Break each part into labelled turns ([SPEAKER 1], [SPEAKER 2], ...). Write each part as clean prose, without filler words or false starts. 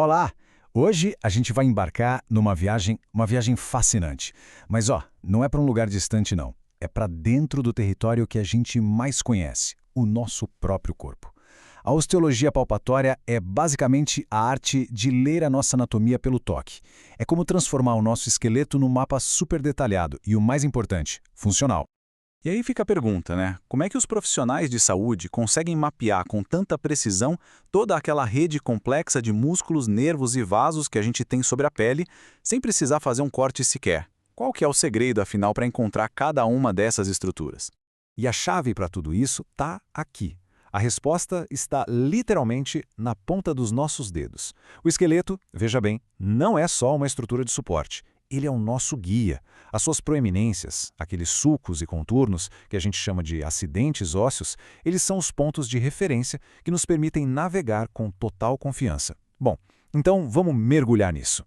[SPEAKER 1] Olá! Hoje a gente vai embarcar numa viagem, uma viagem fascinante. Mas não é para um lugar distante não. É para dentro do território que a gente mais conhece, o nosso próprio corpo. A osteologia palpatória é basicamente a arte de ler a nossa anatomia pelo toque. É como transformar o nosso esqueleto num mapa super detalhado e, o mais importante, funcional.
[SPEAKER 2] E aí fica a pergunta, né? Como é que os profissionais de saúde conseguem mapear com tanta precisão toda aquela rede complexa de músculos, nervos e vasos que a gente tem sobre a pele, sem precisar fazer um corte sequer? Qual que é o segredo, afinal, para encontrar cada uma dessas estruturas?
[SPEAKER 3] E a chave para tudo isso está aqui. A resposta está literalmente na ponta dos nossos dedos. O esqueleto, veja bem, não é só uma estrutura de suporte. Ele é o nosso guia. As suas proeminências, aqueles sulcos e contornos que a gente chama de acidentes ósseos, eles são os pontos de referência que nos permitem navegar com total confiança. Bom, então vamos mergulhar nisso.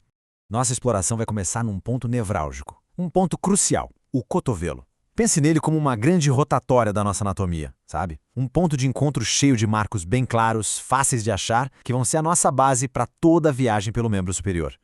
[SPEAKER 3] Nossa exploração vai começar num ponto nevrálgico, um ponto crucial, o cotovelo. Pense nele como uma grande rotatória da nossa anatomia, sabe? Um ponto de encontro cheio de marcos bem claros, fáceis de achar, que vão ser a nossa base para toda a viagem pelo membro superior.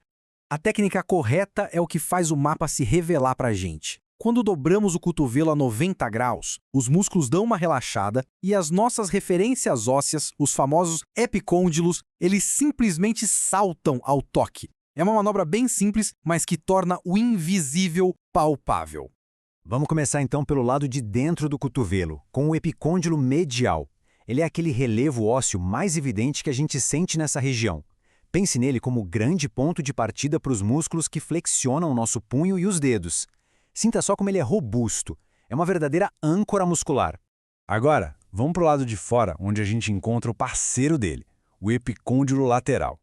[SPEAKER 4] A técnica correta é o que faz o mapa se revelar para a gente. Quando dobramos o cotovelo a 90 graus, os músculos dão uma relaxada e as nossas referências ósseas, os famosos epicôndilos, eles simplesmente saltam ao toque. É uma manobra bem simples, mas que torna o invisível palpável.
[SPEAKER 3] Vamos começar então pelo lado de dentro do cotovelo, com o epicôndilo medial. Ele é aquele relevo ósseo mais evidente que a gente sente nessa região. Pense nele como o grande ponto de partida para os músculos que flexionam o nosso punho e os dedos. Sinta só como ele é robusto. É uma verdadeira âncora muscular.
[SPEAKER 1] Agora, vamos para o lado de fora, onde a gente encontra o parceiro dele, o epicôndilo lateral.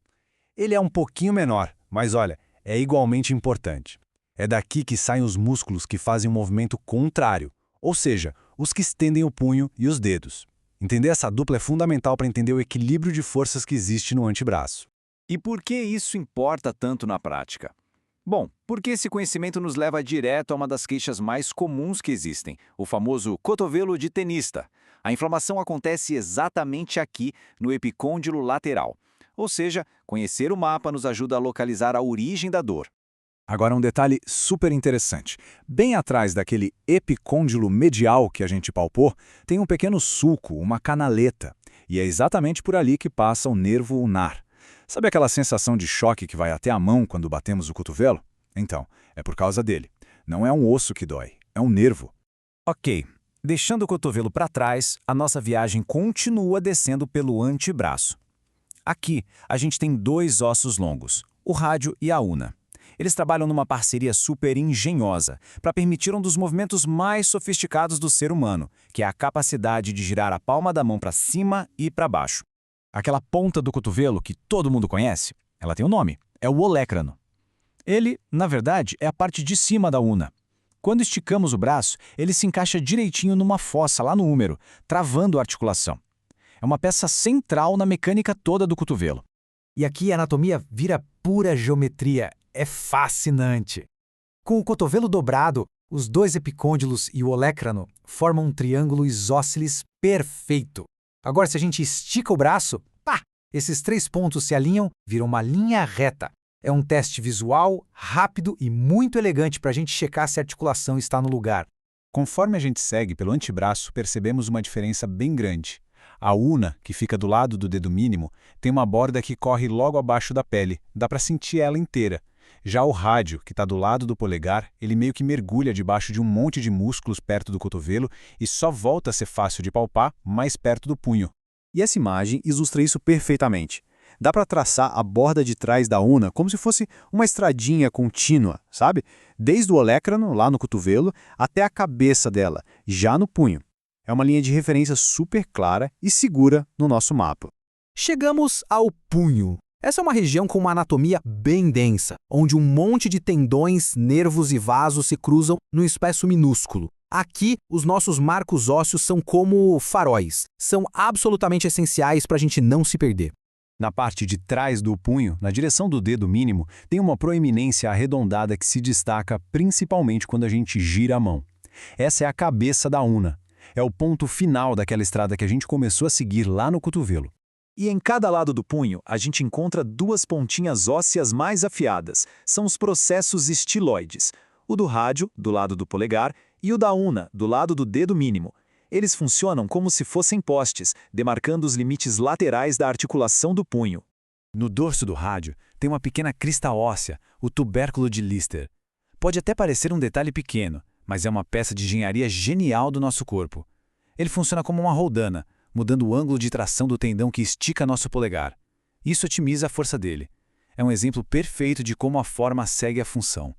[SPEAKER 1] Ele é um pouquinho menor, mas olha, é igualmente importante. É daqui que saem os músculos que fazem o movimento contrário, ou seja, os que estendem o punho e os dedos. Entender essa dupla é fundamental para entender o equilíbrio de forças que existe no antebraço.
[SPEAKER 2] E por que isso importa tanto na prática? Bom, porque esse conhecimento nos leva direto a uma das queixas mais comuns que existem, o famoso cotovelo de tenista. A inflamação acontece exatamente aqui, no epicôndilo lateral. Ou seja, conhecer o mapa nos ajuda a localizar a origem da dor.
[SPEAKER 1] Agora um detalhe super interessante. Bem atrás daquele epicôndilo medial que a gente palpou, tem um pequeno sulco, uma canaleta. E é exatamente por ali que passa o nervo ulnar. Sabe aquela sensação de choque que vai até a mão quando batemos o cotovelo? Então, é por causa dele. Não é um osso que dói, é um nervo.
[SPEAKER 3] Ok, deixando o cotovelo para trás, a nossa viagem continua descendo pelo antebraço. Aqui, a gente tem dois ossos longos, o rádio e a una. Eles trabalham numa parceria super engenhosa para permitir um dos movimentos mais sofisticados do ser humano, que é a capacidade de girar a palma da mão para cima e para baixo. Aquela ponta do cotovelo que todo mundo conhece, ela tem um nome, é o olecrano. Ele, na verdade, é a parte de cima da una. Quando esticamos o braço, ele se encaixa direitinho numa fossa lá no húmero, travando a articulação. É uma peça central na mecânica toda do cotovelo.
[SPEAKER 4] E aqui a anatomia vira pura geometria. É fascinante. Com o cotovelo dobrado, os dois epicôndilos e o olecrano formam um triângulo isósceles perfeito. Agora, se a gente estica o braço, esses três pontos se alinham, viram uma linha reta. É um teste visual, rápido e muito elegante para a gente checar se a articulação está no lugar.
[SPEAKER 1] Conforme a gente segue pelo antebraço, percebemos uma diferença bem grande. A una, que fica do lado do dedo mínimo, tem uma borda que corre logo abaixo da pele, dá para sentir ela inteira. Já o rádio, que está do lado do polegar, ele meio que mergulha debaixo de um monte de músculos perto do cotovelo e só volta a ser fácil de palpar mais perto do punho.
[SPEAKER 2] E essa imagem ilustra isso perfeitamente. Dá para traçar a borda de trás da una como se fosse uma estradinha contínua, sabe? Desde o olecrano, lá no cotovelo, até a cabeça dela, já no punho. É uma linha de referência super clara e segura no nosso mapa.
[SPEAKER 4] Chegamos ao punho. Essa é uma região com uma anatomia bem densa, onde um monte de tendões, nervos e vasos se cruzam num espaço minúsculo. Aqui, os nossos marcos ósseos são como faróis. São absolutamente essenciais para a gente não se perder.
[SPEAKER 1] Na parte de trás do punho, na direção do dedo mínimo, tem uma proeminência arredondada que se destaca principalmente quando a gente gira a mão. Essa é a cabeça da una. É o ponto final daquela estrada que a gente começou a seguir lá no cotovelo.
[SPEAKER 3] E em cada lado do punho, a gente encontra duas pontinhas ósseas mais afiadas. São os processos estiloides. O do rádio, do lado do polegar, e o da una, do lado do dedo mínimo. Eles funcionam como se fossem postes, demarcando os limites laterais da articulação do punho.
[SPEAKER 1] No dorso do rádio, tem uma pequena crista óssea, o tubérculo de Lister. Pode até parecer um detalhe pequeno, mas é uma peça de engenharia genial do nosso corpo. Ele funciona como uma roldana, mudando o ângulo de tração do tendão que estica nosso polegar. Isso otimiza a força dele. É um exemplo perfeito de como a forma segue a função.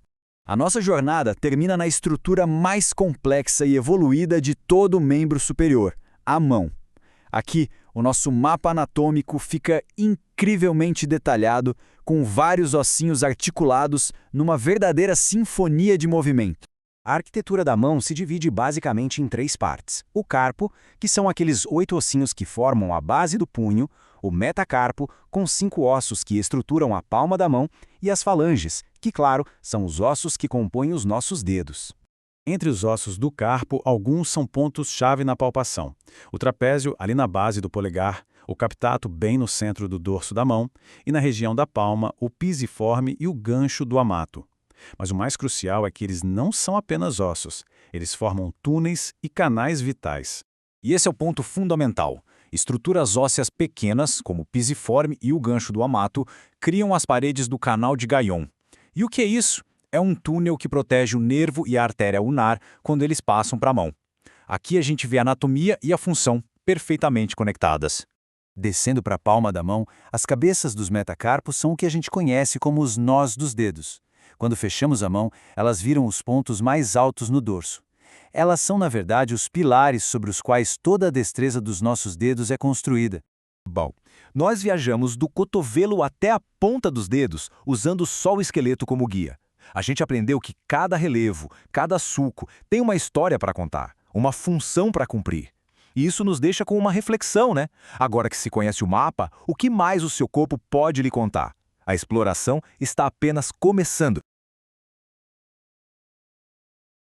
[SPEAKER 1] A nossa jornada termina na estrutura mais complexa e evoluída de todo o membro superior, a mão. Aqui, o nosso mapa anatômico fica incrivelmente detalhado, com vários ossinhos articulados numa verdadeira sinfonia de movimento.
[SPEAKER 5] A arquitetura da mão se divide basicamente em 3 partes. O carpo, que são aqueles 8 ossinhos que formam a base do punho, o metacarpo, com 5 ossos que estruturam a palma da mão, e as falanges, que, claro, são os ossos que compõem os nossos dedos.
[SPEAKER 3] Entre os ossos do carpo, alguns são pontos-chave na palpação. O trapézio, ali na base do polegar, o captato, bem no centro do dorso da mão, e na região da palma, o pisiforme e o gancho do amato. Mas o mais crucial é que eles não são apenas ossos, eles formam túneis e canais vitais.
[SPEAKER 2] E esse é o ponto fundamental. Estruturas ósseas pequenas, como o pisiforme e o gancho do amato, criam as paredes do canal de Guyot. E o que é isso? É um túnel que protege o nervo e a artéria ulnar quando eles passam para a mão. Aqui a gente vê a anatomia e a função perfeitamente conectadas.
[SPEAKER 5] Descendo para a palma da mão, as cabeças dos metacarpos são o que a gente conhece como os nós dos dedos. Quando fechamos a mão, elas viram os pontos mais altos no dorso. Elas são, na verdade, os pilares sobre os quais toda a destreza dos nossos dedos é construída.
[SPEAKER 6] Bom, nós viajamos do cotovelo até a ponta dos dedos, usando só o esqueleto como guia. A gente aprendeu que cada relevo, cada sulco, tem uma história para contar, uma função para cumprir. E isso nos deixa com uma reflexão, né? Agora que se conhece o mapa, o que mais o seu corpo pode lhe contar? A exploração está apenas começando.